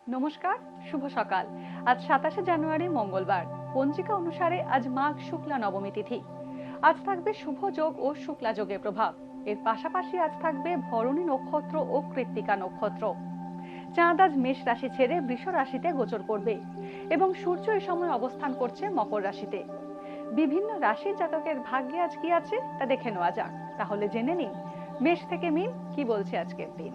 নমস্কার, শুভ সকাল। আজ 27শে জানুয়ারি মঙ্গলবার। পঞ্জিকা অনুসারে আজ মাঘ শুক্লা নবমী তিথি। আজ থাকবে শুভ যোগ ও শুক্লা যোগের প্রভাব। এর পাশাপাশি আজ থাকবে ভরণী নক্ষত্র ও কৃত্তিকা নক্ষত্র। চাঁদ আজ মেষ রাশি ছেড়ে বৃষ রাশিতে গোচর করবে এবং সূর্য এই সময় অবস্থান করছে মকর রাশিতে। বিভিন্ন রাশির জাতকের ভাগ্যে আজ কি আছে তা দেখে নেওয়া যাক। তাহলে জেনে নিন মেষ থেকে মীন কি বলছে আজকের দিন।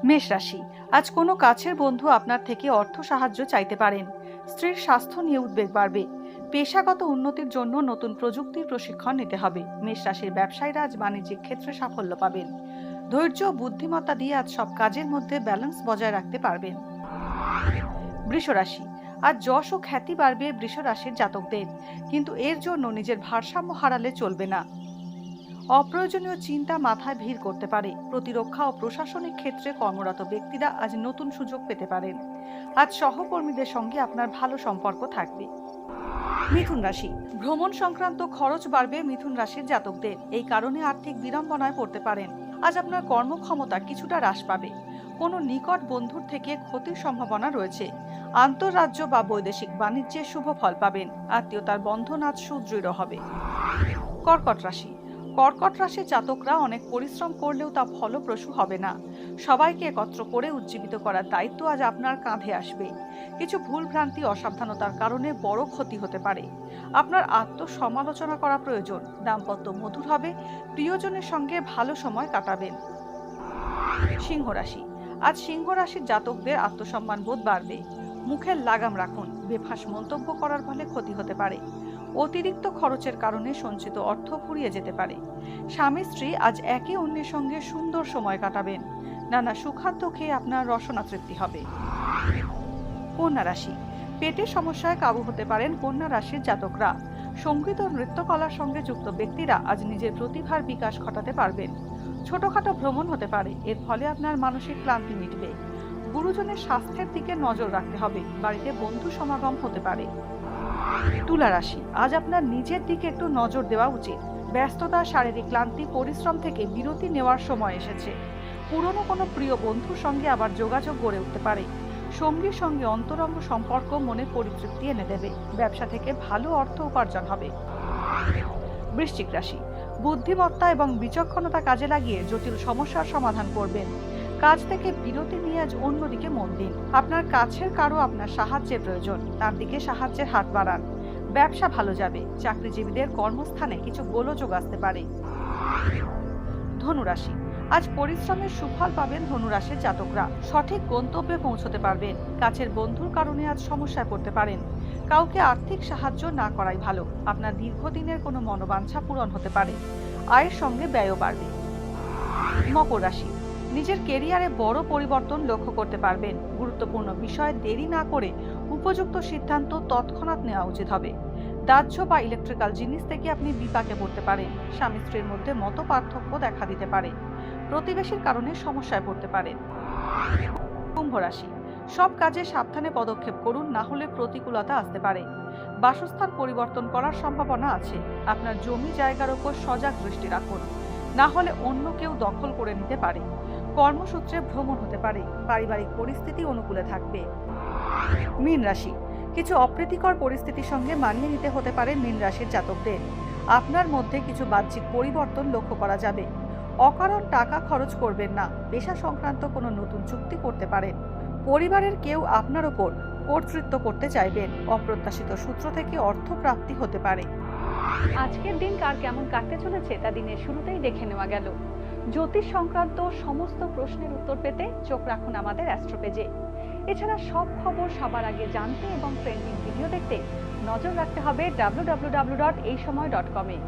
মেষ রাশি, আজ কোনো কাছের বন্ধু আপনার থেকে অর্থ সাহায্য চাইতে পারেন। স্ত্রীর স্বাস্থ্য নিয়ে উদ্বেগ বাড়বে। পেশাগত উন্নতির জন্য নতুন প্রযুক্তির প্রশিক্ষণ নিতে হবে। মেষ রাশির ব্যবসায়ীরা আজ বাণিজ্যিক ক্ষেত্রে সাফল্য পাবেন। ধৈর্য ও বুদ্ধিমত্তা দিয়ে আজ সব কাজের মধ্যে ব্যালেন্স বজায় রাখতে পারবেন। বৃষ রাশি, আজ যশ ও খ্যাতি বাড়বে বৃষ রাশির জাতকদের, কিন্তু এর জন্য নিজের ভারসাম্য হারালে চলবে না। অপ্রয়োজনীয় চিন্তা মাথায় ভিড় করতে পারে। প্রতিরক্ষা ও প্রশাসনিক ক্ষেত্রে কর্মরত ব্যক্তিরা আজ নতুন সুযোগ পেতে পারেন। আজ সহকর্মীদের সঙ্গে আপনার ভালো সম্পর্ক থাকবে। মিথুন রাশি, ভ্রমণ সংক্রান্ত খরচ বাড়বে মিথুন রাশির জাতকদের। এই কারণে আর্থিক বিড়ম্বনায় পড়তে পারেন। আজ আপনার কর্মক্ষমতা কিছুটা হ্রাস পাবে। কোনো নিকট বন্ধুর থেকে ক্ষতির সম্ভাবনা রয়েছে। আন্তঃরাজ্য বা বৈদেশিক বাণিজ্যে শুভ ফল পাবেন। আত্মীয়তার বন্ধন আজ সুদৃঢ় হবে। কর্কট রাশি, কর্কট রাশির জাতকরা অনেক পরিশ্রম করলেও তা ফলপ্রসূ হবে না। সবাইকে একত্র করে উজ্জীবিত করার দায়িত্ব আজ আপনার কাঁধে আসবে। কিছু ভুলভ্রান্তি অসাবধানতার কারণে বড় ক্ষতি হতে পারে। আপনার আত্মসমালোচনা করা প্রয়োজন। দাম্পত্য মধুর হবে। প্রিয়জনের সঙ্গে ভালো সময় কাটাবেন। সিংহ রাশি, আজ সিংহ রাশির জাতকদের আত্মসম্মান বোধ বাড়বে। মুখের লাগাম রাখুন। বেফাঁস মন্তব্য করার ফলে ক্ষতি হতে পারে। অতিরিক্ত খরচের কারণে সঞ্চিত অর্থ ফুরিয়ে যেতে পারে। স্বামী স্ত্রী আজ একে অন্যের সঙ্গে সুন্দর সময় কাটাবেন। নানা সুখাদ্য খেয়ে আপনার রসনা তৃপ্তি হবে। কন্যা রাশি, পেটের সমস্যায় কাবু হতে পারেন কন্যা রাশির জাতকরা। সঙ্গীত ও নৃত্যকলার সঙ্গে যুক্ত ব্যক্তিরা আজ নিজের প্রতিভার বিকাশ ঘটাতে পারবেন। ছোটখাটো ভ্রমণ হতে পারে। এর ফলে আপনার মানসিক ক্লান্তি মিটবে। গুরুজনের স্বাস্থ্যের দিকে নজর রাখতে হবে। বাড়িতে বন্ধু সমাগম হতে পারে। তুলা রাশি, আজ আপনার নিজের দিকে একটু নজর দেওয়া উচিত। ব্যস্ততা, শারীরিক ক্লান্তি, পরিশ্রম থেকে বিরতি নেওয়ার সময় এসেছে। পুরনো কোনো প্রিয় বন্ধুর সঙ্গে আবার যোগাযোগ গড়ে উঠতে পারে। সঙ্গীর সঙ্গে অন্তরঙ্গ সম্পর্ক মনে পরিতৃপ্তি এনে দেবে। ব্যবসা থেকে ভালো অর্থ উপার্জন হবে। বৃশ্চিক রাশি, বুদ্ধিমত্তা এবং বিচক্ষণতা কাজে লাগিয়ে জটিল সমস্যার সমাধান করবেন। কাজ থেকে বিরতি নিয়ে আজ অন্যদিকে মন দিন। আপনার কাছের কারো আপনার সাহায্যের প্রয়োজন। তার দিকে সাহায্যের হাত বাড়ান। ব্যবসা ভালো যাবে। চাকরিজীবীদের কর্মস্থানে কিছু গোলযোগ আসতে পারে। ধনুরাশি, আজ পরিশ্রমের সুফল পাবেন ধনুরাশির জাতকরা। সঠিক গন্তব্যে পৌঁছতে পারবেন। কাছের বন্ধুর কারণে আজ সমস্যায় পড়তে পারেন। কাউকে আর্থিক সাহায্য না করাই ভালো। আপনার দীর্ঘদিনের কোনো মনোবাঞ্ছা পূরণ হতে পারে। আয়ের সঙ্গে ব্যয়ও বাড়বে। মকর রাশি, নিজের কেরিয়ারে বড় পরিবর্তন লক্ষ্য করতে পারবেন। গুরুত্বপূর্ণ বিষয়ে দেরি না করে উপযুক্ত সিদ্ধান্ত তৎক্ষণাৎ নেওয়া উচিত হবে। দাহ্য বা ইলেকট্রিক্যাল জিনিস থেকে আপনি বিপাকে পড়তে পারেন। স্বামী স্ত্রীর মধ্যে মত পার্থক্য দেখা দিতে পারে। প্রতিবেশীর কারণে সমস্যায় পড়তে পারেন। কুম্ভ রাশি, সব কাজে সাবধানে পদক্ষেপ করুন, না হলে প্রতিকূলতা আসতে পারে। বাসস্থান পরিবর্তন করার সম্ভাবনা আছে। আপনার জমি জায়গার উপর সজাগ দৃষ্টি রাখুন, না হলে অন্য কেউ দখল করে নিতে পারে। কর্মসূত্রে ভ্রমণ হতে পারে। পারিবারিক পরিস্থিতি অনুকূলে থাকবে। মীন রাশি, কিছু অপ্রীতিকর পরিস্থিতির সঙ্গে মানিয়ে নিতে হতে পারে মীন রাশির জাতকদের। আপনার মধ্যে কিছু বাহ্যিক পরিবর্তন লক্ষ্য করা যাবে। অকারণ টাকা খরচ করবেন না। পেশা সংক্রান্ত কোনো নতুন চুক্তি করতে পারেন। পরিবারের কেউ আপনার ওপর কর্তৃত্ব করতে চাইবেন। অপ্রত্যাশিত সূত্র থেকে অর্থ প্রাপ্তি হতে পারে। আজকের দিন কার কেমন কাটতে চলেছে তা দিনের শুরুতেই দেখে নেওয়া গেল। জ্যোতিষ সংক্রান্ত সমস্ত প্রশ্নের উত্তর পেতে চোখ রাখুন আমাদের অ্যাস্ট্রো পেজে। এছাড়া সব খবর সবার আগে জানতে এবং ট্রেন্ডিং ভিডিও দেখতে নজর রাখতে হবে www.এইসময়.com-এ।